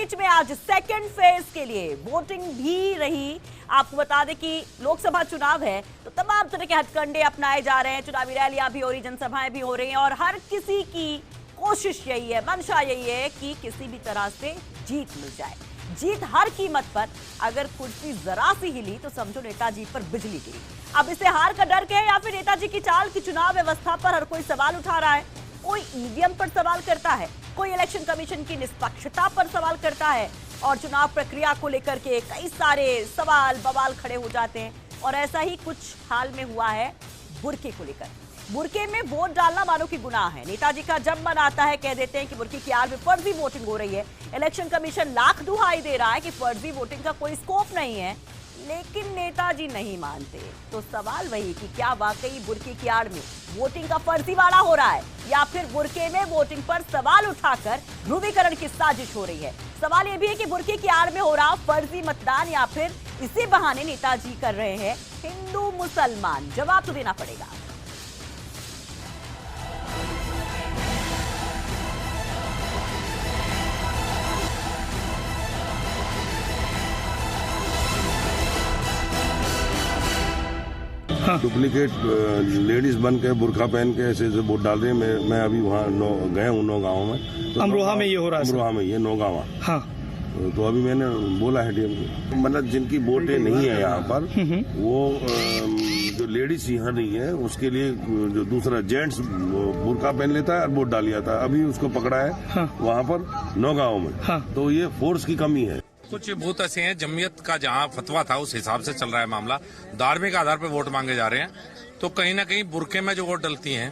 बीच में आज second phase के लिए वोटिंग भी रही। आपको बता दें कि लोकसभा चुनाव है तो तमाम तरह के हथकंडे अपनाए जा रहे हैं, चुनावी रैलियां भी हो रही, जनसभाएं भी हो रही हैं और हर किसी की कोशिश यही है, मंशा यही है कि किसी भी तरह से जीत मिल जाए, जीत हर कीमत पर। अगर कुर्सी जरा सी हिली तो समझो नेताजी पर बिजली गिरी। अब इसे हार का डर क्या है या फिर नेताजी की चाल की चुनाव व्यवस्था पर हर कोई सवाल उठा रहा है। कोई ईवीएम पर सवाल करता है, कोई इलेक्शन कमीशन की निष्पक्षता पर सवाल करता है और चुनाव प्रक्रिया को लेकर के कई सारे सवाल बवाल खड़े हो जाते हैं। और ऐसा ही कुछ हाल में हुआ है बुर्के को लेकर। बुर्के में वोट डालना मानो कि गुनाह है। नेताजी का जब मन आता है कह देते हैं कि बुर्के की आड़ में फर्जी वोटिंग हो रही है। इलेक्शन कमीशन लाख दुहाई दे रहा है कि फर्जी वोटिंग का कोई स्कोप नहीं है, लेकिन नेताजी नहीं मानते। तो सवाल वही कि क्या वाकई बुर्के की आड़ में वोटिंग का फर्जीवाड़ा हो रहा है या फिर बुर्के में वोटिंग पर सवाल उठाकर ध्रुवीकरण की साजिश हो रही है। सवाल यह भी है कि बुर्के की आड़ में हो रहा फर्जी मतदान या फिर इसी बहाने नेताजी कर रहे हैं हिंदू मुसलमान। जवाब तो देना पड़ेगा। डुप्लीकेट लेडीज बन के बुरखा पहन के ऐसे ऐसे वोट डाल रहे हैं। मैं अभी वहाँ गया हूँ नौगांव में, तो अमरोहा में ये हो रहा है। अमरोहा में ये नौगांव। हाँ, तो अभी मैंने बोला है डीएम को, मतलब जिनकी वोटें नहीं है यहाँ पर वो जो लेडीज यहाँ नहीं है उसके लिए जो दूसरा जेंट्स बुरखा पहन लेता है और वोट डाल जाता है। अभी उसको पकड़ा है वहाँ पर नौगांव में। तो ये फोर्स की कमी है। कुछ बूथ ऐसे हैं, जमीयत का जहां फतवा था उस हिसाब से चल रहा है मामला, धार्मिक आधार पर वोट मांगे जा रहे हैं। तो कहीं ना कहीं बुरके में जो वोट डलती हैं,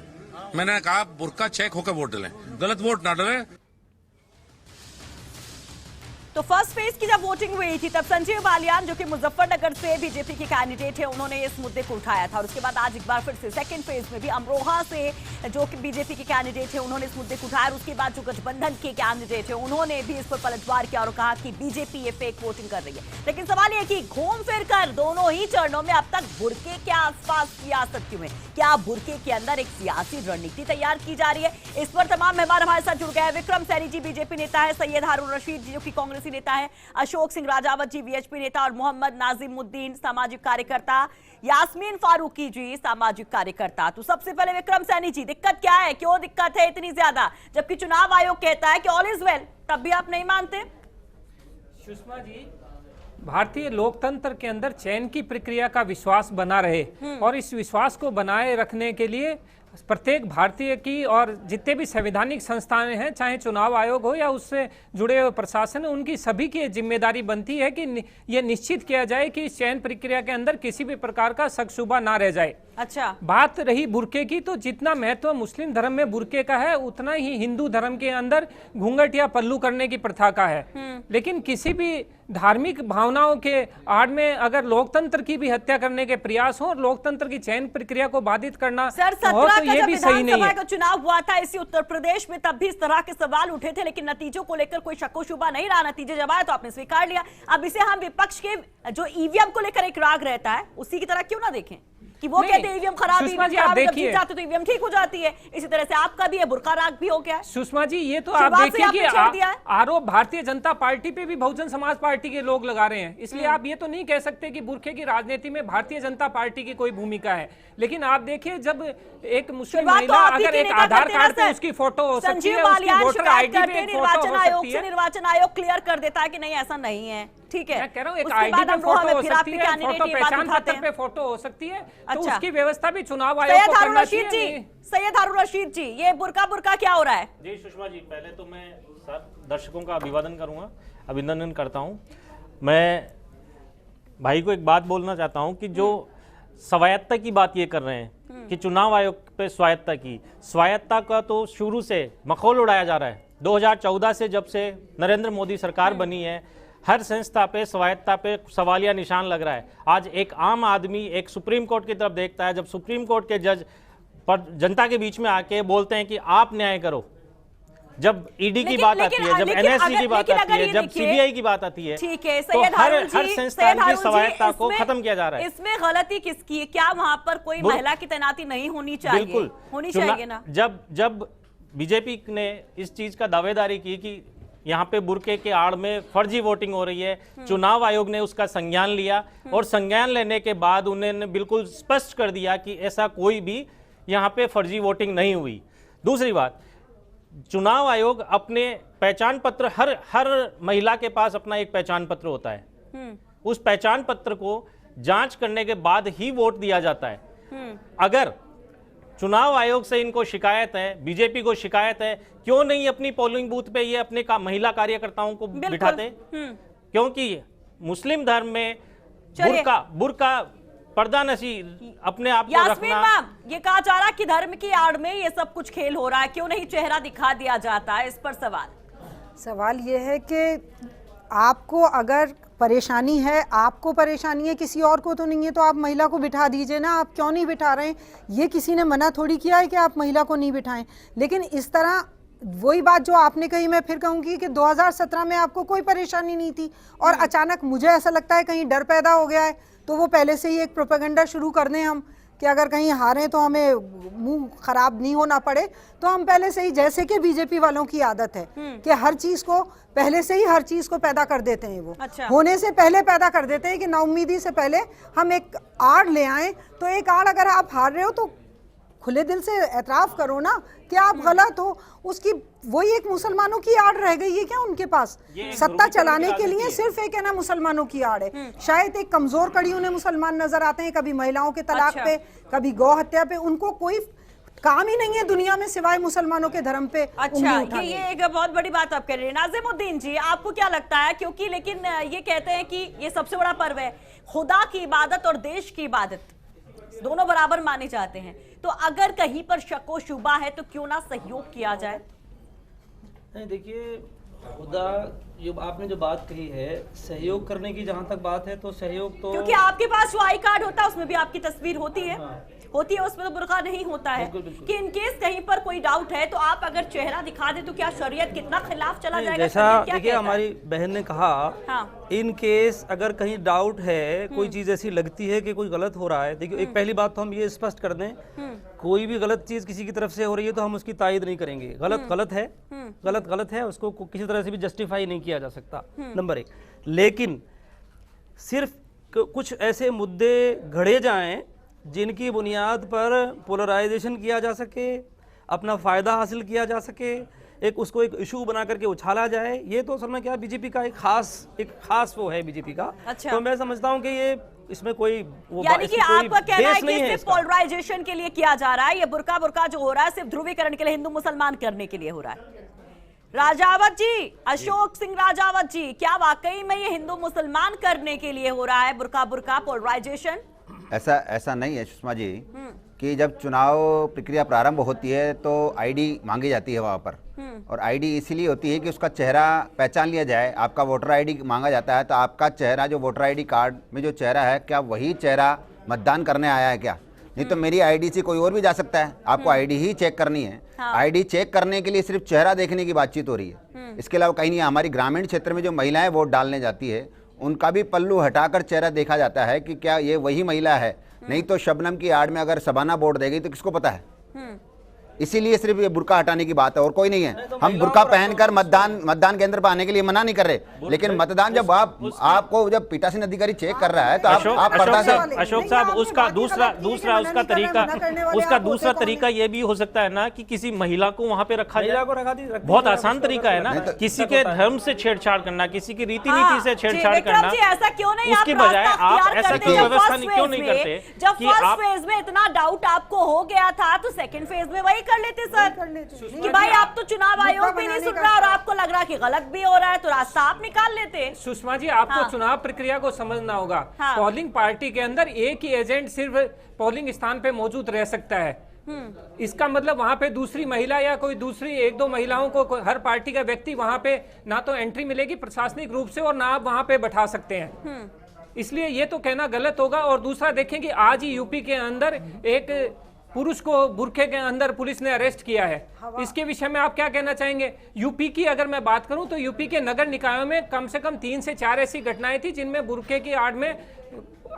मैंने कहा बुरका चेक होकर वोट डलें, गलत वोट ना डलें। तो फर्स्ट फेज की जब वोटिंग हुई थी तब संजीव बालियान जो कि मुजफ्फरनगर से बीजेपी के कैंडिडेट है, उन्होंने इस मुद्दे को उठाया था। और उसके बाद आज एक बार फिर से सेकंड फेज में भी अमरोहा से जो कि बीजेपी के कैंडिडेट है उन्होंने इस मुद्दे को उठाया। और उसके बाद जो गठबंधन के कैंडिडेट है उन्होंने भी इस पर पलटवार किया और कहा कि बीजेपी ये फेक वोटिंग कर रही है। लेकिन सवाल यह कि घूम फिर कर दोनों ही चरणों में अब तक बुर्के के आसपास सियासत क्यों है? क्या बुर्के के अंदर एक सियासी रणनीति तैयार की जा रही है? इस पर तमाम मेहमान हमारे साथ जुड़ गए। विक्रम सैनी जी बीजेपी नेता है, सैयद हारून रशीद जी जो कि कांग्रेसी नेता है, अशोक सिंह राजावत जी वीएचपी नेता और मोहम्मद नाजिमुद्दीन सामाजिक कार्यकर्ता, यास्मीन फारूकी जी सामाजिक कार्यकर्ता। तो सबसे पहले विक्रम सैनी जी, दिक्कत क्या है, क्यों दिक्कत है इतनी ज्यादा, जबकि चुनाव आयोग कहता है कि ऑल इज वेल, तब भी आप नहीं मानते? सुषमा जी, भारतीय लोकतंत्र के अंदर चयन की प्रक्रिया का विश्वास बना रहे और इस विश्वास को बनाए रखने के लिए प्रत्येक भारतीय की और जितने भी संवैधानिक संस्थाएं हैं, चाहे चुनाव आयोग हो या उससे जुड़े हुए प्रशासन, उनकी सभी की जिम्मेदारी बनती है कि यह निश्चित किया जाए कि इस चयन प्रक्रिया के अंदर किसी भी प्रकार का शक शुबा ना रह जाए। अच्छा, बात रही बुर्के की, तो जितना महत्व मुस्लिम धर्म में बुर्के का है उतना ही हिंदू धर्म के अंदर घूंघट या पल्लू करने की प्रथा का है। लेकिन किसी भी धार्मिक भावनाओं के आड़ में अगर लोकतंत्र की भी हत्या करने के प्रयास हो और लोकतंत्र की चयन प्रक्रिया को बाधित करना हो तो ये भी सही नहीं है। का चुनाव हुआ था इसी उत्तर प्रदेश में, तब भी इस तरह के सवाल उठे थे, लेकिन नतीजों को लेकर कोई शक्को शुबा नहीं रहा। नतीजे जब आए तो आपने स्वीकार लिया। अब इसे हम विपक्ष के जो ईवीएम को लेकर एक राग रहता है उसी की तरह क्यों ना देखें कि वो कहते हैं ईवीएम खराब, सुषमा जी आप देखिए, जाते तो ईवीएम ठीक हो जाती है। इसी तरह से आपका भी है, बुर्का राग भी हो गया। सुषमा जी ये तो आप देखिए कि आरोप भारतीय जनता पार्टी पे भी बहुजन समाज पार्टी के लोग लगा रहे हैं, इसलिए आप ये तो नहीं कह सकते कि बुर्के की राजनीति में भारतीय जनता पार्टी की कोई भूमिका है। लेकिन आप देखिए, जब एक मुस्लिम महिला अगर एक आधार कार्ड पे उसकी फोटो हो सकती है, उसकी वोटर आईडी पे फोटो हो सकती है, निर्वाचन आयोग क्लियर कर देता है कि नहीं ऐसा नहीं है, ठीक है। मैं कह रहा हूँ एक आईडी पे फोटो हो सकती है, फोटो पहचान पत्र पे फोटो हो सकती है, तो उसकी व्यवस्था भी चुनाव आयोग को करना चाहिए। सैयद हारून रशीद जी, ये बुर्का क्या हो रहा है? जी सुषमा जी, पहले तो मैं दर्शकों का अभिनंदन करता हूं। मैं भाई को एक बात बोलना चाहता हूं कि जो स्वायत्ता की बात ये कर रहे हैं कि चुनाव आयोग पे स्वायत्ता का तो शुरू से मखौल उड़ाया जा रहा है। 2014 से जब से नरेंद्र मोदी सरकार बनी है, हर संस्था पे स्वायत्ता पे सवालिया निशान लग रहा है। आज एक आम आदमी एक सुप्रीम कोर्ट की तरफ देखता है, जब सुप्रीम कोर्ट के जज पर जनता के बीच में आके बोलते हैं कि आप न्याय करो, जब ईडी की बात आती है, जब एनएससी की बात आती है, जब सीबीआई की बात आती है, ठीक है, तो हर संस्थान की स्वायत्ता को खत्म किया जा रहा है। इसमें गलती किसकी है? क्या वहां पर कोई महिला की तैनाती नहीं होनी चाहिए? बिल्कुल होनी चाहिए ना। जब बीजेपी ने इस चीज का दावेदारी की कि यहाँ पे बुरके के आड़ में फर्जी वोटिंग हो रही है। चुनाव आयोग ने उसका संज्ञान लिया और संज्ञान लेने के बाद उन्होंने बिल्कुल स्पष्ट कर दिया कि ऐसा कोई भी यहाँ पे फर्जी वोटिंग नहीं हुई। दूसरी बात, चुनाव आयोग अपने पहचान पत्र, हर महिला के पास अपना एक पहचान पत्र होता है, उस पहचान पत्र को जांच करने के बाद ही वोट दिया जाता है। अगर चुनाव आयोग से इनको शिकायत है, बीजेपी को शिकायत है, क्यों नहीं अपनी पोलिंग बूथ पे ये अपने महिला कार्यकर्ताओं को बिठाते? क्योंकि मुस्लिम धर्म में बुर्का पर्दा नशी अपने आप को रखना। मैम, ये कहा जा रहा है कि धर्म की आड़ में ये सब कुछ खेल हो रहा है, क्यों नहीं चेहरा दिखा दिया जाता है? इस पर सवाल ये है कि आपको अगर परेशानी है, आपको परेशानी है, किसी और को तो नहीं है, तो आप महिला को बिठा दीजिए ना। आप क्यों नहीं बिठा रहे हैं? ये किसी ने मना थोड़ी किया है कि आप महिला को नहीं बिठाएं। लेकिन इस तरह वही बात जो आपने कही मैं फिर कहूंगी कि 2017 में आपको कोई परेशानी नहीं थी और अचानक मुझे ऐसा लगता है कहीं डर पैदा हो गया है, तो वो पहले से ही एक प्रोपेगेंडा शुरू कर दें हम कि अगर कहीं हारें तो हमें मुंह खराब नहीं होना पड़े। तो हम पहले से ही, जैसे कि बीजेपी वालों की आदत है कि हर चीज को पहले से ही हर चीज को पैदा कर देते हैं, वो होने से पहले पैदा कर देते हैं कि नाउम्मीदी से पहले हम एक आड़ ले आए। तो एक आड़ अगर आप हार रहे हो तो खुले दिल से एतराफ करो ना कि आप गलत हो। उसकी वही एक मुसलमानों की आड़ रह गई है क्या उनके पास? सत्ता चलाने के लिए सिर्फ एक है ना मुसलमानों की आड़ है। शायद एक कमजोर कड़ी उन्हें मुसलमान नजर आते हैं, कभी महिलाओं के तलाक पे, कभी गौ हत्या पे। उनको कोई काम ही नहीं है दुनिया में सिवाय मुसलमानों के धर्म पे। अच्छा, ये एक बहुत बड़ी बात आप कह रहे हैं। नाज़िमुद्दीन जी, आपको क्या लगता है? क्योंकि लेकिन ये कहते हैं कि ये सबसे बड़ा पर्व है, खुदा की इबादत और देश की इबादत दोनों बराबर माने जाते हैं, तो अगर कहीं पर शक व शुबा है तो क्यों ना सहयोग किया जाए? नहीं, देखिए, खुदा जो आपने जो बात कही है, सहयोग करने की जहां तक बात है तो सहयोग तो, क्योंकि आपके पास जो आई कार्ड होता है उसमें भी आपकी तस्वीर होती है, होती है, उसमें तो बुर्का नहीं होता है। कि इन केस कहीं पर कोई डाउट है तो आप अगर चेहरा दिखा दे तो क्या शरीयत कितना खिलाफ चला जाएगा? जैसा देखिए हमारी बहन ने कहा, इन केस अगर कहीं डाउट है, कोई चीज ऐसी लगती है कि कोई गलत हो रहा है, देखिए एक पहली बात तो हम ये स्पष्ट कर दें, कोई भी गलत चीज किसी की तरफ से हो रही है तो हम उसकी तायद नहीं करेंगे। गलत गलत है, गलत गलत है, उसको किसी तरह से भी जस्टिफाई नहीं किया जा सकता, नंबर एक। लेकिन सिर्फ कुछ ऐसे मुद्दे घड़े जाएं जिनकी बुनियाद पर पोलराइजेशन किया जा सके, अपना फायदा हासिल किया जा सके, एक उसको एक इशू बना करके उछाला जाए, ये तो असल में क्या बीजेपी का एक खास वो है बीजेपी का। अच्छा। तो मैं समझता हूँ कि ये इसमें कोई वो यानी कि आपका कहना है कि सिर्फ पोलराइजेशन के लिए किया जा रहा है, ये बुर्का जो हो रहा है सिर्फ ध्रुवीकरण के लिए, हिंदू मुसलमान करने के लिए हो रहा है। राजावत जी, अशोक सिंह राजावत जी, क्या वाकई में ये हिंदू मुसलमान करने के लिए हो रहा है बुर्का पोलराइजेशन? ऐसा नहीं है सुषमा जी कि जब चुनाव प्रक्रिया प्रारंभ होती है तो आईडी मांगी जाती है वहाँ पर, और आईडी इसीलिए होती है कि उसका चेहरा पहचान लिया जाए। आपका वोटर आईडी मांगा जाता है तो आपका चेहरा जो वोटर आईडी कार्ड में जो चेहरा है, क्या वही चेहरा मतदान करने आया है क्या? नहीं तो मेरी आईडी से कोई और भी जा सकता है। आपको आईडी ही चेक करनी है। आईडी चेक करने के लिए सिर्फ चेहरा देखने की बातचीत हो रही है, इसके अलावा कहीं नहीं। हमारी ग्रामीण क्षेत्र में जो महिलाएं वोट डालने जाती है उनका भी पल्लू हटाकर चेहरा देखा जाता है कि क्या ये वही महिला है। नहीं तो शबनम की आड़ में अगर शबाना वोट देगी तो किसको पता है? इसीलिए सिर्फ ये बुर्का हटाने की बात है और कोई नहीं है। हम बुर्का पहनकर मतदान केंद्र पर आने के लिए मना नहीं कर रहे, लेकिन मतदान जब आपको जब पीठासीन अधिकारी चेक कर रहा है तो आप अशोक साहब उसका दूसरा तरीका ये भी हो सकता है ना कि किसी महिला को वहां पे रखा जाए। बहुत आसान तरीका है ना, किसी के धर्म से छेड़छाड़ करना, किसी की रीति नीति से छेड़छाड़ करना, ऐसा क्यों नहीं? उसकी बजाय आप ऐसा क्यों व्यवस्था क्यों नहीं करते? जब फर्स्ट फेज में इतना डाउट आपको हो गया था तो सेकंड फेज में वही कर लेते सर, कि भाई आप तो चुनाव आयोग भी नहीं सुन रहा और आपको लग रहा कि गलत भी हो रहा है तो रास्ता आप निकाल लेते। सुषमा जी, आपको चुनाव प्रक्रिया को समझना होगा। पोलिंग पार्टी के अंदर एक ही एजेंट सिर्फ पोलिंग स्थान पे मौजूद रह सकता है। इसका मतलब वहां पे दूसरी महिला या कोई दूसरी एक दो महिलाओं को हर पार्टी का व्यक्ति वहां पे ना तो एंट्री मिलेगी प्रशासनिक रूप से और ना आप वहां पे बैठा सकते हैं। इसलिए ये तो कहना गलत होगा। और दूसरा देखें कि आज ही यूपी के अंदर एक पुरुष को बुरखे के अंदर पुलिस ने अरेस्ट किया है। इसके विषय में आप क्या कहना चाहेंगे? यूपी की अगर मैं बात करूं तो यूपी के नगर निकायों में कम से कम 3 से 4 ऐसी घटनाएं थी जिनमें बुरखे की आड़ में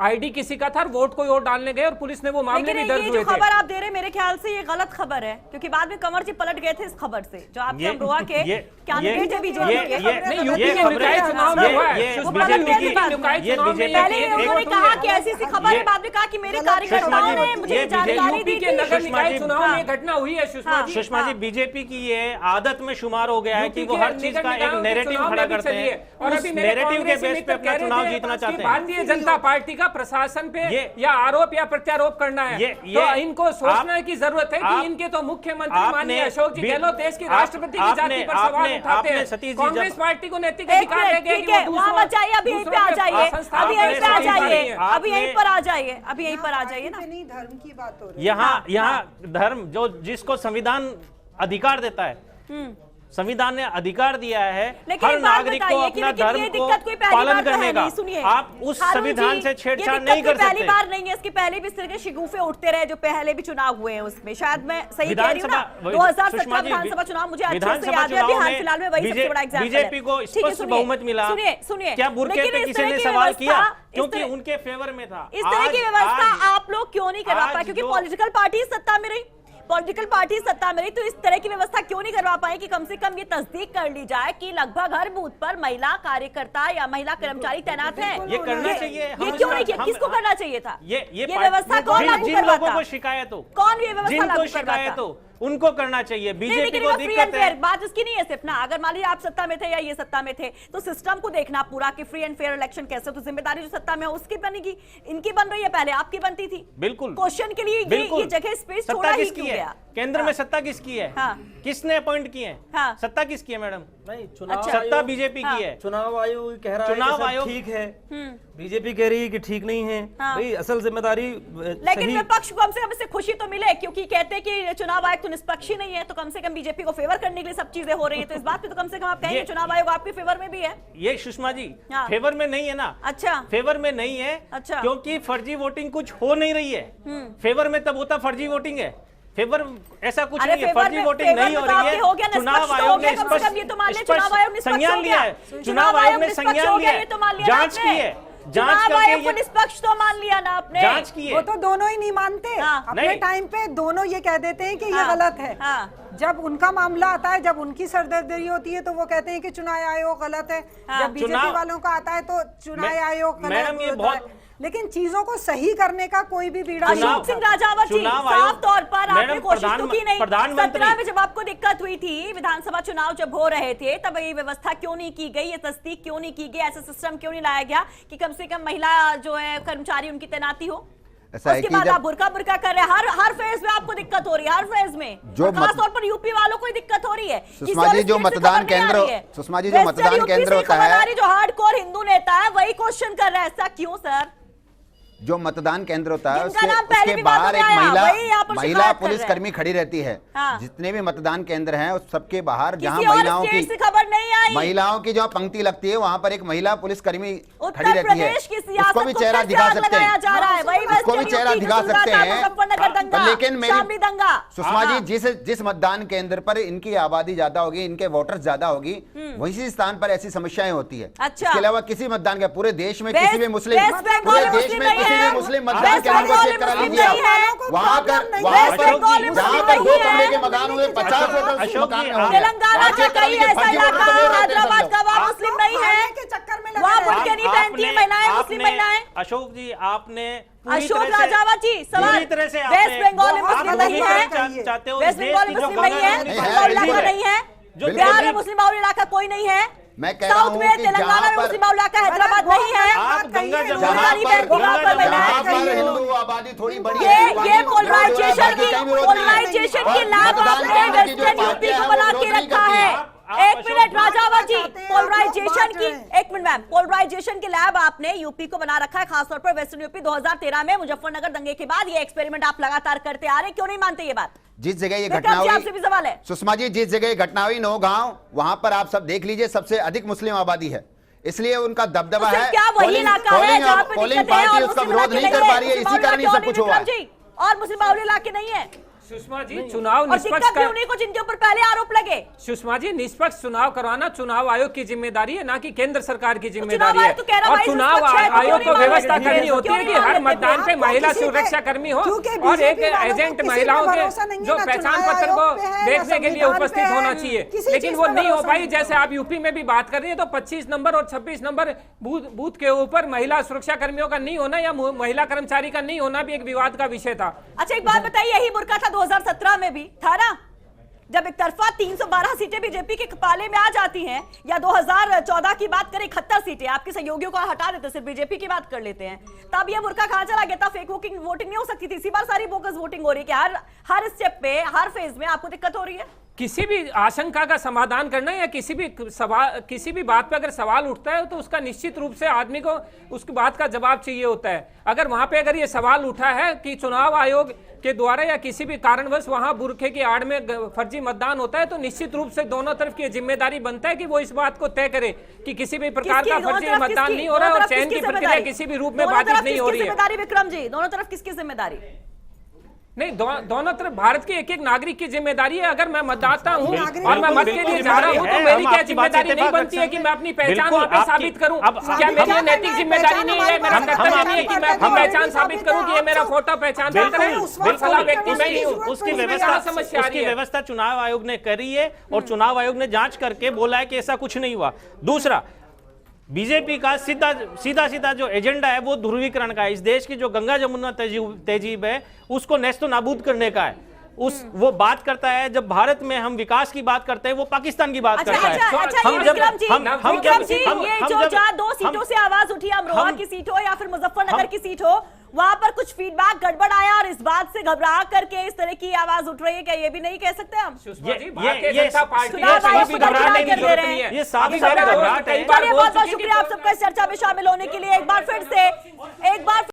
आईडी किसी का था और वोट कोई और डालने गए और पुलिस ने वो मामले भी दर्ज ये हुए जो थे। खबर आप दे रहे मेरे ख्याल से ये गलत खबर है, क्योंकि बाद में कंवर जी पलट गए थे इस खबर से, जो आपके अमरोहा के कैंडिडेट है बीजेपी के। नहीं, यूपी के निकाय चुनाव में हुआ है। वो पलट गए थे बाद में। पहले उन्होंने कहा कि ऐसी ऐसी खबर है, बाद में कहा कि मेरे कार्यकर्ताओं ने मुझे जानकारी दी के थी। नगर निकाय चुनाव में घटना हुई है सुषमा जी। सुषमा जी, बीजेपी की ये आदत में शुमार हो गया है कि वो हर चीज का एक नैरेटिव खड़ा करते हैं, उस नैरेटिव के बेस पे अपना चुनाव जीतना चाहते हैं। भारतीय जनता पार्टी का प्रशासन पे या आरोप या प्रत्यारोप करना है, तो इनको सोचने की जरूरत है कि इनके तो मुख्यमंत्री माननीय अशोक जी गहलोत देश की राष्ट्रपति की जाति पर सवाल उठाते हैं। कांग्रेस पार्टी को नैतिक अधिकार है कि वहां मत जाइए, अभी यहीं पे आ जाइए, अभी यहीं पे आ जाइए, अभी यहीं पर आ जाइए, अभी यहीं पर आ जाइए ना। धर्म की बात हो रही है। यहाँ धर्म जो जिसको संविधान अधिकार देता है, संविधान ने अधिकार दिया है हर नागरिक को अपना धर्म को पालन करने का। आप उस संविधान से छेड़छाड़ नहीं कर सकते। पहली बार नहीं है, इसकी पहले भी इस तरह के शिगुफे उठते रहे जो पहले भी चुनाव हुए हैं उसमें। शायद मैं सही कह रही हूँ ना, 2017 विधानसभा चुनाव मुझे अच्छे से याद है, अभी हाल फिलहाल में वही सबसे बड़ा एग्जाम्पल है। बीजेपी को स्पष्ट बहुमत मिला। सुनिए, क्या बुर्के पे किसी ने सवाल किया? क्योंकि उनके फेवर में था। इस तरह की व्यवस्था आप लोग क्यों नहीं करवा पाए? क्योंकि पॉलिटिकल पार्टी सत्ता में रही, पॉलिटिकल पार्टी सत्ता में रही, तो इस तरह की व्यवस्था क्यों नहीं करवा पाए कि कम से कम ये तस्दीक कर ली जाए कि लगभग हर बूथ पर महिला कार्यकर्ता या महिला कर्मचारी तैनात है। ये करना चाहिए। ये क्यों नहीं किया? किसको करना चाहिए था? ये व्यवस्था कौन लागू जिन लोगों को करवाता? शिकायत हो, कौन ये व्यवस्था जिनको लागू शिकायत करवाता? हो उनको करना चाहिए। बीजेपी को फ्री दिक्कत एंड फेयर है। बात इसकी नहीं है सिर्फ ना, अगर मान लीजिए आप सत्ता में थे या ये सत्ता में थे, तो सिस्टम को देखना पूरा कि फ्री एंड फेयर इलेक्शन कैसे, तो जिम्मेदारी जो सत्ता में है उसकी बनेगी। इनकी बन रही है, पहले आपकी बनती थी। बिल्कुल क्वेश्चन के लिए ये जगह स्पेस छोड़ा ही क्यों गया? केंद्र में सत्ता किसकी है? किसने अपॉइंट किए हैं? हाँ। सत्ता किसकी है मैडम? नहीं, चुनाव सत्ता बीजेपी की है। चुनाव आयोग कह रहा है चुनाव कि सब आयोग ठीक है, बीजेपी कह रही है कि ठीक नहीं है। भाई असल जिम्मेदारी लेकिन विपक्ष को कम से कम इससे खुशी तो मिले, क्योंकि कहते हैं कि चुनाव आयोग तो निष्पक्ष ही नहीं है, तो कम से कम बीजेपी को फेवर करने के लिए सब चीजें हो रही है, तो इस बात पे तो कम से कम आप कहेंगे चुनाव आयोग आपके फेवर में भी है। ये सुषमा जी फेवर में नहीं है ना। अच्छा, फेवर में नहीं है। अच्छा, क्योंकि फर्जी वोटिंग कुछ हो नहीं रही है। फेवर में तब होता फर्जी वोटिंग है। फेवर ऐसा कुछ नहीं है, फर्जी वोटिंग नहीं हो रही है। चुनाव आयोग ने स्पष्ट संज्ञान लिया है। चुनाव आयोग ने संज्ञान लिया है, जांच की है, जांच करके निष्पक्ष तो मान लिया ना आपने। जांच की है। वो तो दोनों ही नहीं मानते। अपने टाइम पे दोनों ये कह देते हैं कि ये गलत है। जब उनका मामला आता है, जब उनकी सरदर्दी होती है, तो वो कहते हैं कि चुनाव आयोग गलत है। जब बीजेपी वालों का आता है तो चुनाव आयोग गलत। लेकिन चीजों को सही करने का कोई भी बीड़ा नहीं। अशोक सिंह राजावत जी, साफ तौर पर आपने कोशिश तो की नहीं। 17 में जब आपको दिक्कत हुई थी, विधानसभा चुनाव जब हो रहे थे, तब ये व्यवस्था क्यों नहीं की गई, ये तस्दीक क्यों नहीं की गई, ऐसा सिस्टम क्यों नहीं लाया गया कि कम से कम महिला जो है कर्मचारी उनकी तैनाती हो? उसके बाद आप बुरका कर रहे हैं। हर फेज में आपको दिक्कत हो रही है, हर फेज में, खासतौर पर यूपी वालों को दिक्कत हो रही है। सुषमा जी, जो मतदान केंद्र होता है, जो हार्डकोर हिंदू नेता है वही क्वेश्चन कर रहा है, ऐसा क्यों सर? जो मतदान केंद्र होता है जिनका नाम पहले उसके भी बाहर बातों में एक आया, वही यहाँ पर महिला शिकायत कर पुलिस रहे हैं। कर्मी खड़ी रहती है। जितने भी मतदान केंद्र हैं उस सबके बाहर जहां किसी और महिलाओं स्टेट की से खबर नहीं आई। महिलाओं की जो पंक्ति लगती है वहां पर एक महिला पुलिस कर्मी खड़ी उत्तर रहती है। प्रदेश की सियासत उसको भी को चेहरा कैसे दिखा आग सकते लगाया हैं, जा रहा है, वही उसको भी चेहरा दिखा सकते हैं। पर लेकिन मेरी सुषमा जी, जिस मतदान केंद्र पर इनकी आबादी ज्यादा होगी, इनके वोटर्स ज्यादा होगी, वही स्थान पर ऐसी समस्याएं होती है। इसके अलावा किसी मतदान के पूरे देश में किसी भी मुस्लिम मतदान केंद्र को चेक करा लीजिए आप। वहाँ पर जहाँ पर 2 कमरे के मकान हुए 50 वोटर मकान में होंगे। तेलंगाना का कई ऐसा इलाका, हैदराबाद का, वहाँ मुस्लिम नहीं है, वहाँ बुर्के नहीं पहनती है महिलाएं, मुस्लिम महिलाएं। अशोक जी, आपने अशोक राजावत जी, सवाल वेस्ट बंगाल में मुस्लिम नहीं है, वेस्ट बंगाल में मुस्लिम नहीं है, इलाका नहीं है, जो बिहार में मुस्लिम बाहुल इलाका कोई नहीं है, मैं कह रहा हूं कि तेलंगाना में मुस्लिम बाहुल इलाका, हैदराबाद नहीं है, जहां पर हिंदू आबादी थोड़ी बड़ी है, ये पोलराइजेशन की लैब आपने वेस्टर्न यूपी को बना के रखा है। एक मिनट राजावत जी, पोलराइजेशन की, एक मिनट मैम, पोलराइजेशन की लैब आपने यूपी को बना रखा है, खासतौर पर वेस्टर्न यूपी। 2013 में मुजफ्फरनगर दंगे के बाद ये एक्सपेरिमेंट आप लगातार करते आ रहे, क्यों नहीं मानते ये बात? जिस जगह ये घटना हुई, आपसे भी सवाल है सुषमा जी, जिस जगह ये घटना हुई नौगांव, वहां पर आप सब देख लीजिए सबसे अधिक मुस्लिम आबादी है, इसलिए उनका दबदबा है। क्या वही इलाका है जहां पे पोलिंग पार्टी उसका विरोध नहीं कर पा रही है, इसी कारण ये सब कुछ हुआ है। और मुस्लिम बाहुल इलाके नहीं है। सुषमा जी, चुनाव और निष्पक्ष दिक्कत भी उन्हीं को जिनके ऊपर पहले आरोप लगे। सुषमा जी, निष्पक्ष चुनाव करवाना चुनाव आयोग की जिम्मेदारी है, ना कि केंद्र सरकार की चुनाव जिम्मेदारी है। आयोग तो कह रहा और भाई चुनाव निष्पक्ष है, तो आयोग क्यों को नहीं व्यवस्था मान लेते? करनी होती क्यों है कि नहीं मान हर लेते? मतदान पे आपको महिला किसी पे- सुरक्षा कर्मी हो क्योंकि और एक बीजेपी वालों को एजेंट किसी पे महिलाओं भरोसा नहीं के है, जो ना पहचान चुनाव पत्र आयोग को पे है, ना देखने के लिए संविधान उपस्थित पे है, होना चाहिए, किसी लेकिन चीज वो पे नहीं हो भरोसा पाई। नहीं। जैसे आप यूपी में भी बात कर रही है, तो 25 नंबर और 26 नंबर बूथ के ऊपर महिला सुरक्षा कर्मियों का नहीं होना या महिला कर्मचारी का नहीं होना भी एक विवाद का विषय था। अच्छा एक बात बताइए, यही बुर्का था 2017 में भी था ना, जब एक तरफा 312 सीटें बीजेपी के पाले में आ जाती हैं, या 2014 की बात करें 71 सीटें, आपके सहयोगियों को हटा देते, सिर्फ बीजेपी की बात कर लेते हैं, तब ये बुर्का कहां चला गया था? फेक वोटिंग नहीं हो सकती थी? इसी बार सारी बोगस वोटिंग हो रही है कि हर स्टेप पे, हर फेज में आपको दिक्कत हो रही है? किसी भी आशंका का समाधान करना या किसी भी बात पे अगर सवाल उठता है तो उसका निश्चित रूप से आदमी को उसकी बात का जवाब चाहिए होता है। अगर वहां पे अगर ये सवाल उठा है कि चुनाव आयोग के द्वारा या किसी भी कारणवश वहां बुरखे की आड़ में फर्जी मतदान होता है, तो निश्चित रूप से दोनों तरफ की जिम्मेदारी बनता है कि वो इस बात को तय करे कि किसी भी प्रकार का फर्जी मतदान नहीं हो रहा है और चयन की प्रक्रिया किसी भी रूप में बाधित नहीं हो रही है। विक्रम जी, दोनों तरफ किसकी जिम्मेदारी? नहीं, दोनों तरफ भारत के एक नागरिक की जिम्मेदारी है। अगर मैं मतदाता हूँ और मैं मत के लिए जा रहा हूँ, तो मेरी क्या जिम्मेदारी नहीं बनती है कि मैं अपनी पहचान वहाँ पे साबित करूँ? क्या मेरी नैतिक जिम्मेदारी नहीं है, मेरा कर्तव्य नहीं है कि मैं अपनी पहचान साबित करूँ कि ये मेरा फोटो पहचान पत्र है? बिल्कुल व्यक्ति मैं ही हूँ। उसकी समस्या आ रही है। व्यवस्था चुनाव आयोग ने करी है और चुनाव आयोग ने जांच करके बोला है कि ऐसा कुछ नहीं हुआ। दूसरा, बीजेपी का सीधा जो एजेंडा है वो ध्रुवीकरण का है। इस देश की जो गंगा जमुना तहजीब है उसको नेस्तो नाबूद करने का है। वो बात करता है, जब भारत में हम विकास की बात करते हैं वो पाकिस्तान की बात करता है। विक्रम जी, ये जो 2 सीटों से आवाज उठी, अमरोहा की सीट हो या फिर मुजफ्फरनगर की सीट हो, वहां पर कुछ फीडबैक गड़बड़ आया और इस बात से घबरा करके इस तरह की आवाज उठ रही है, क्या ये भी नहीं कह सकते हम? ये बहुत बहुत शुक्रिया आप सबका इस चर्चा में शामिल होने के लिए। एक बार